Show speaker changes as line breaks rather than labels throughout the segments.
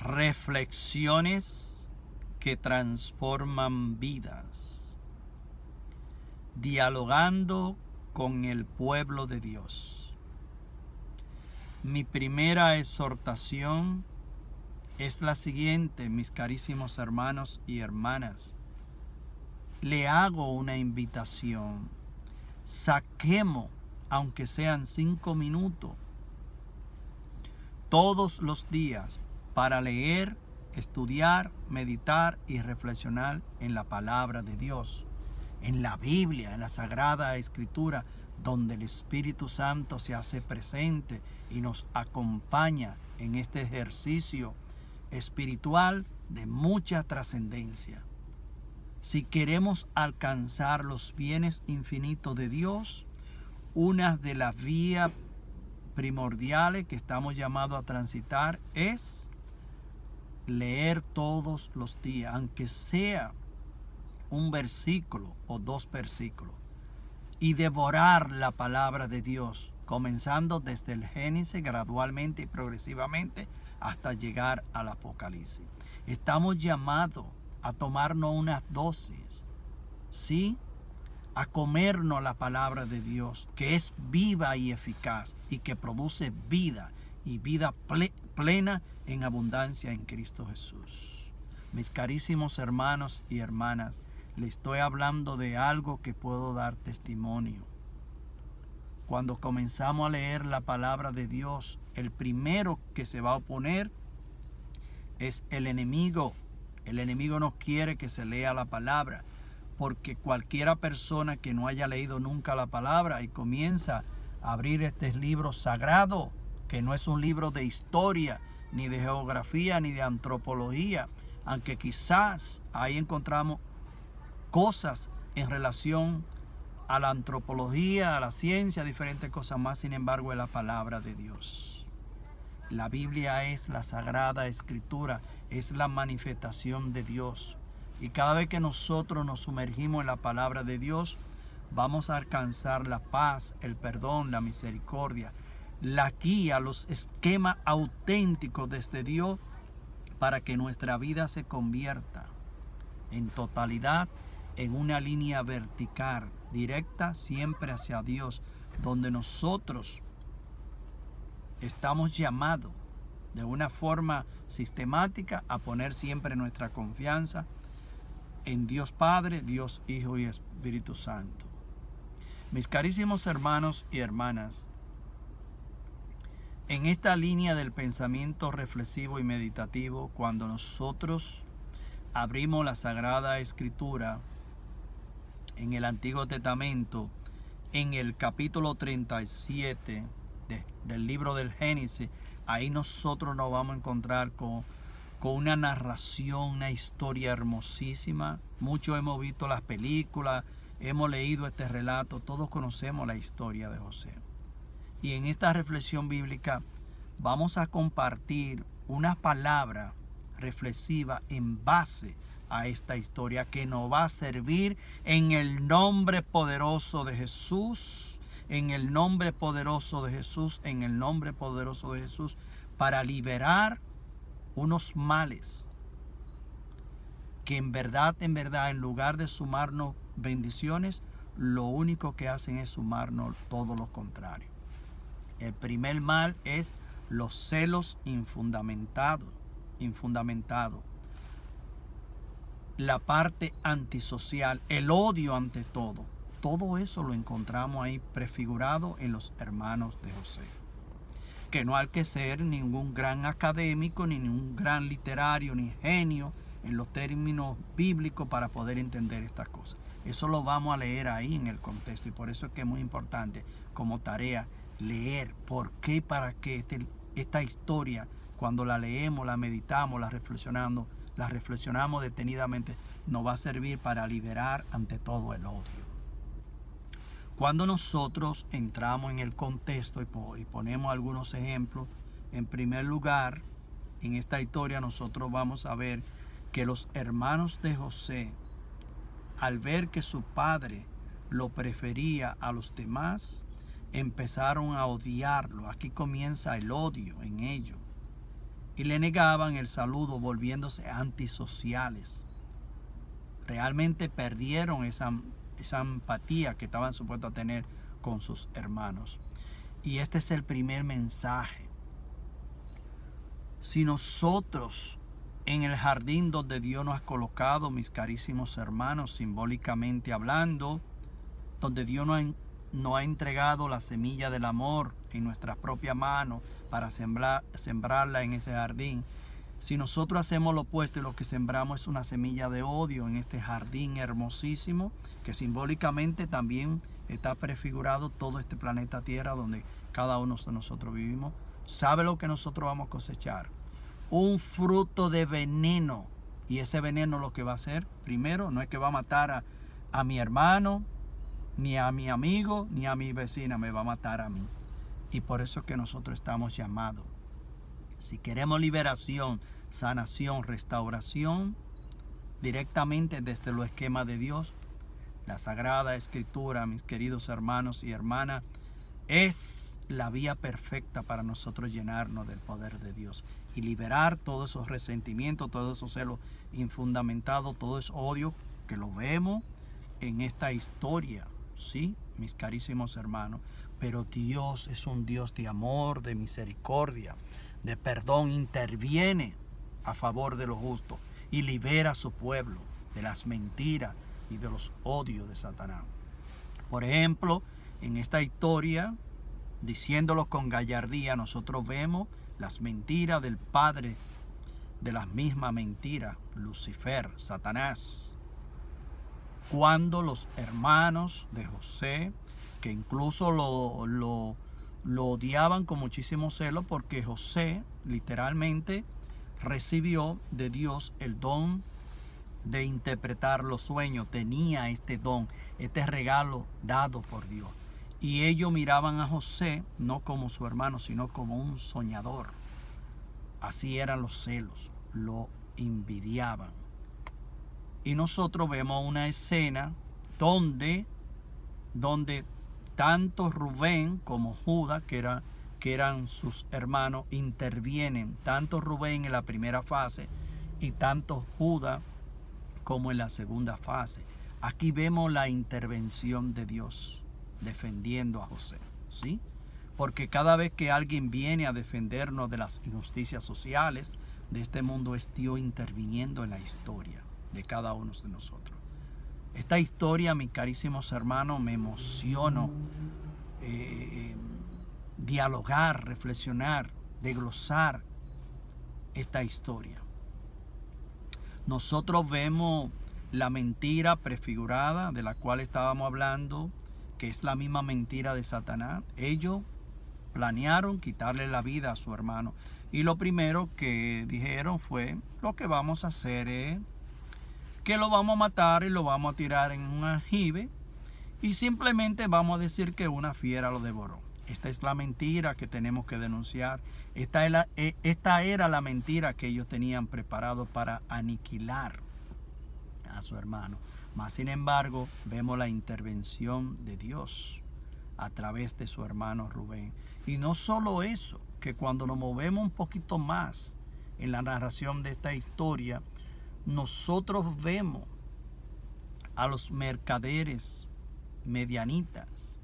Reflexiones que transforman vidas. Dialogando con el pueblo de Dios. Mi primera exhortación es la siguiente, mis carísimos hermanos y hermanas. Le hago una invitación. Saquemos, aunque sean 5 minutos, todos los días para leer, estudiar, meditar y reflexionar en la palabra de Dios, en la Biblia, en la Sagrada Escritura, donde el Espíritu Santo se hace presente y nos acompaña en este ejercicio espiritual de mucha trascendencia. Si queremos alcanzar los bienes infinitos de Dios, una de las vías primordiales que estamos llamados a transitar es leer todos los días, aunque sea un versículo o 2 versículos, y devorar la palabra de Dios, comenzando desde el Génesis gradualmente y progresivamente hasta llegar al Apocalipsis. Estamos llamados a tomarnos unas dosis, ¿sí? A comernos la palabra de Dios, que es viva y eficaz y que produce vida y vida plena en abundancia en Cristo Jesús. Mis carísimos hermanos y hermanas, les estoy hablando de algo que puedo dar testimonio. Cuando comenzamos a leer la palabra de Dios, el primero que se va a oponer es el enemigo. El enemigo no quiere que se lea la palabra, porque cualquiera persona que no haya leído nunca la palabra y comienza a abrir este libro sagrado, que no es un libro de historia, ni de geografía, ni de antropología, aunque quizás ahí encontramos cosas en relación a la antropología, a la ciencia, diferentes cosas más, sin embargo es la palabra de Dios. La Biblia es la Sagrada Escritura, es la manifestación de Dios. Y cada vez que nosotros nos sumergimos en la palabra de Dios, vamos a alcanzar la paz, el perdón, la misericordia, la guía, los esquemas auténticos desde Dios para que nuestra vida se convierta en totalidad en una línea vertical, directa siempre hacia Dios, donde nosotros estamos llamados de una forma sistemática a poner siempre nuestra confianza en Dios Padre, Dios Hijo y Espíritu Santo. Mis carísimos hermanos y hermanas, en esta línea del pensamiento reflexivo y meditativo, cuando nosotros abrimos la Sagrada Escritura en el Antiguo Testamento, en el capítulo 37 del libro del Génesis, ahí nosotros nos vamos a encontrar con una narración, una historia hermosísima. Muchos hemos visto las películas, hemos leído este relato, todos conocemos la historia de José. Y en esta reflexión bíblica vamos a compartir una palabra reflexiva en base a esta historia que nos va a servir en el nombre poderoso de Jesús, en el nombre poderoso de Jesús, en el nombre poderoso de Jesús, para liberar unos males que en verdad, en lugar de sumarnos bendiciones, lo único que hacen es sumarnos todo lo contrario. El primer mal es los celos infundamentados. La parte antisocial, el odio ante todo. Todo eso lo encontramos ahí prefigurado en los hermanos de José. Que no hay que ser ningún gran académico, ni ningún gran literario, ni genio en los términos bíblicos para poder entender estas cosas. Eso lo vamos a leer ahí en el contexto, y por eso es que es muy importante como tarea leer por qué, para qué esta historia, cuando la leemos, la meditamos, la reflexionamos detenidamente, nos va a servir para liberar ante todo el odio. Cuando nosotros entramos en el contexto y ponemos algunos ejemplos, en primer lugar, en esta historia nosotros vamos a ver que los hermanos de José, al ver que su padre lo prefería a los demás, empezaron a odiarlo. Aquí comienza el odio en ellos. y le negaban el saludo, volviéndose antisociales. Realmente perdieron esa empatía que estaban supuestos a tener con sus hermanos. Y este es el primer mensaje. Si nosotros en el jardín donde Dios nos ha colocado, mis carísimos hermanos, simbólicamente hablando, donde Dios nos ha entregado la semilla del amor en nuestras propias manos para sembrarla en ese jardín. Si nosotros hacemos lo opuesto y lo que sembramos es una semilla de odio en este jardín hermosísimo, que simbólicamente también está prefigurado todo este planeta Tierra donde cada uno de nosotros vivimos, ¿sabe lo que nosotros vamos a cosechar? Un fruto de veneno. Y ese veneno lo que va a hacer, primero, no es que va a matar a mi hermano, ni a mi amigo, ni a mi vecina, me va a matar a mí. Y por eso es que nosotros estamos llamados. Si queremos liberación, sanación, restauración, directamente desde los esquemas de Dios, la Sagrada Escritura, mis queridos hermanos y hermanas, es la vía perfecta para nosotros llenarnos del poder de Dios y liberar todos esos resentimientos, todos esos celos infundamentados, todo ese odio que lo vemos en esta historia, ¿sí? Mis carísimos hermanos. Pero Dios es un Dios de amor, de misericordia, de perdón, interviene a favor de lo justo y libera a su pueblo de las mentiras y de los odios de Satanás. Por ejemplo, en esta historia, diciéndolo con gallardía, nosotros vemos las mentiras del padre de las mismas mentiras, Lucifer, Satanás. Cuando los hermanos de José, que incluso lo odiaban con muchísimo celo, porque José literalmente recibió de Dios el don de interpretar los sueños, tenía este don, este regalo dado por Dios. Y ellos miraban a José no como su hermano, sino como un soñador. Así eran los celos, lo envidiaban. Y nosotros vemos una escena donde tanto Rubén como Judá, que eran sus hermanos, intervienen. Tanto Rubén en la primera fase y tanto Judá como en la segunda fase. Aquí vemos la intervención de Dios defendiendo a José, ¿sí? Porque cada vez que alguien viene a defendernos de las injusticias sociales de este mundo, es Dios interviniendo en la historia de cada uno de nosotros. Esta historia, mis carísimos hermanos, me emociono dialogar, reflexionar, desglosar esta historia. Nosotros vemos la mentira prefigurada de la cual estábamos hablando, que es la misma mentira de Satanás. Ellos planearon quitarle la vida a su hermano. Y lo primero que dijeron fue, lo que vamos a hacer es que lo vamos a matar y lo vamos a tirar en un aljibe y simplemente vamos a decir que una fiera lo devoró. Esta es la mentira que tenemos que denunciar. Esta era la mentira que ellos tenían preparado para aniquilar a su hermano. Mas sin embargo, vemos la intervención de Dios a través de su hermano Rubén. Y no solo eso, que cuando nos movemos un poquito más en la narración de esta historia, nosotros vemos a los mercaderes medianitas,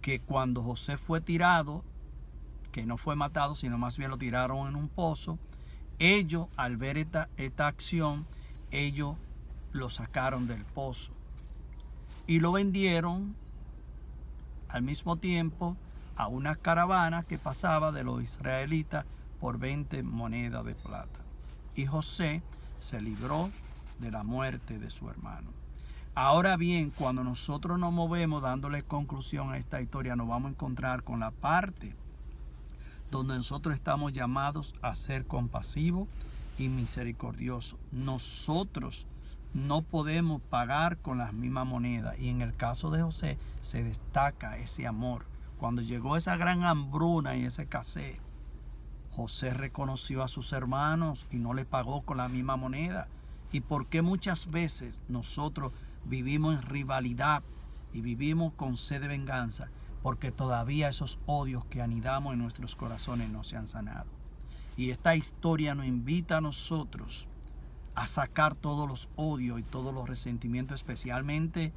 que cuando José fue tirado, que no fue matado, sino más bien lo tiraron en un pozo, ellos al ver esta acción, ellos lo sacaron del pozo y lo vendieron al mismo tiempo a una caravana que pasaba de los israelitas por 20 monedas de plata. Y José se libró de la muerte de su hermano. Ahora bien, cuando nosotros nos movemos dándole conclusión a esta historia, nos vamos a encontrar con la parte donde nosotros estamos llamados a ser compasivos y misericordiosos. Nosotros no podemos pagar con las mismas monedas. Y en el caso de José se destaca ese amor. Cuando llegó esa gran hambruna y esa escasez, José reconoció a sus hermanos y no le pagó con la misma moneda. ¿Y por qué muchas veces nosotros vivimos en rivalidad y vivimos con sed de venganza? Porque todavía esos odios que anidamos en nuestros corazones no se han sanado. Y esta historia nos invita a nosotros a sacar todos los odios y todos los resentimientos, especialmente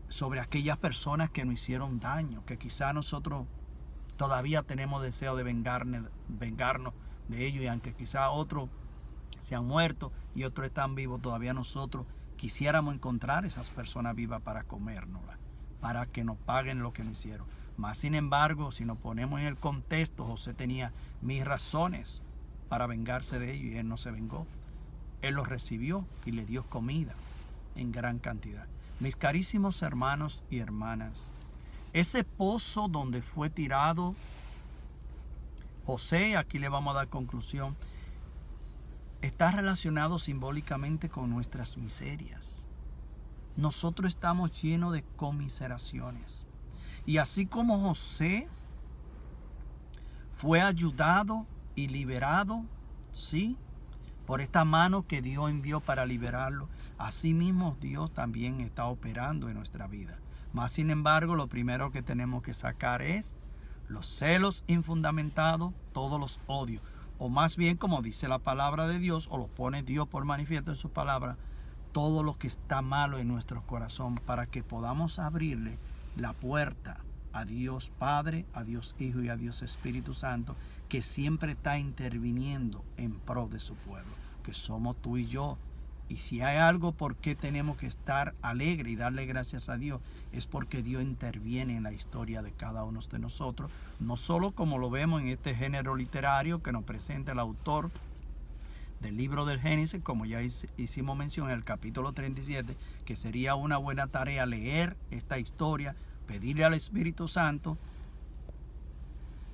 sobre aquellas personas que nos hicieron daño, que quizá nosotros todavía tenemos deseo de vengarnos de ellos, y aunque quizá otros se han muerto y otros están vivos, todavía nosotros quisiéramos encontrar esas personas vivas para comérnoslas, para que nos paguen lo que nos hicieron. Mas sin embargo, si nos ponemos en el contexto, José tenía 1000 razones para vengarse de ellos y él no se vengó. Él los recibió y le dio comida en gran cantidad. Mis carísimos hermanos y hermanas, ese pozo donde fue tirado José, aquí le vamos a dar conclusión, está relacionado simbólicamente con nuestras miserias. Nosotros estamos llenos de conmiseraciones. Y así como José fue ayudado y liberado, ¿sí?, por esta mano que Dios envió para liberarlo, así mismo Dios también está operando en nuestra vida. Mas sin embargo, lo primero que tenemos que sacar es los celos infundamentados, todos los odios, o más bien, como dice la palabra de Dios, o lo pone Dios por manifiesto en su palabra, todo lo que está malo en nuestro corazón, para que podamos abrirle la puerta a Dios Padre, a Dios Hijo y a Dios Espíritu Santo, que siempre está interviniendo en pro de su pueblo, que somos tú y yo. Y si hay algo por qué tenemos que estar alegres y darle gracias a Dios, es porque Dios interviene en la historia de cada uno de nosotros, no solo como lo vemos en este género literario que nos presenta el autor del libro del Génesis, como ya hicimos mención en el capítulo 37, que sería una buena tarea leer esta historia, pedirle al Espíritu Santo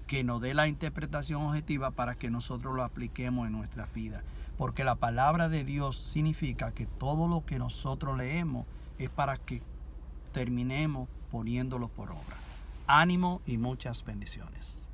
que nos dé la interpretación objetiva para que nosotros lo apliquemos en nuestras vidas. Porque la palabra de Dios significa que todo lo que nosotros leemos es para que terminemos poniéndolo por obra. Ánimo y muchas bendiciones.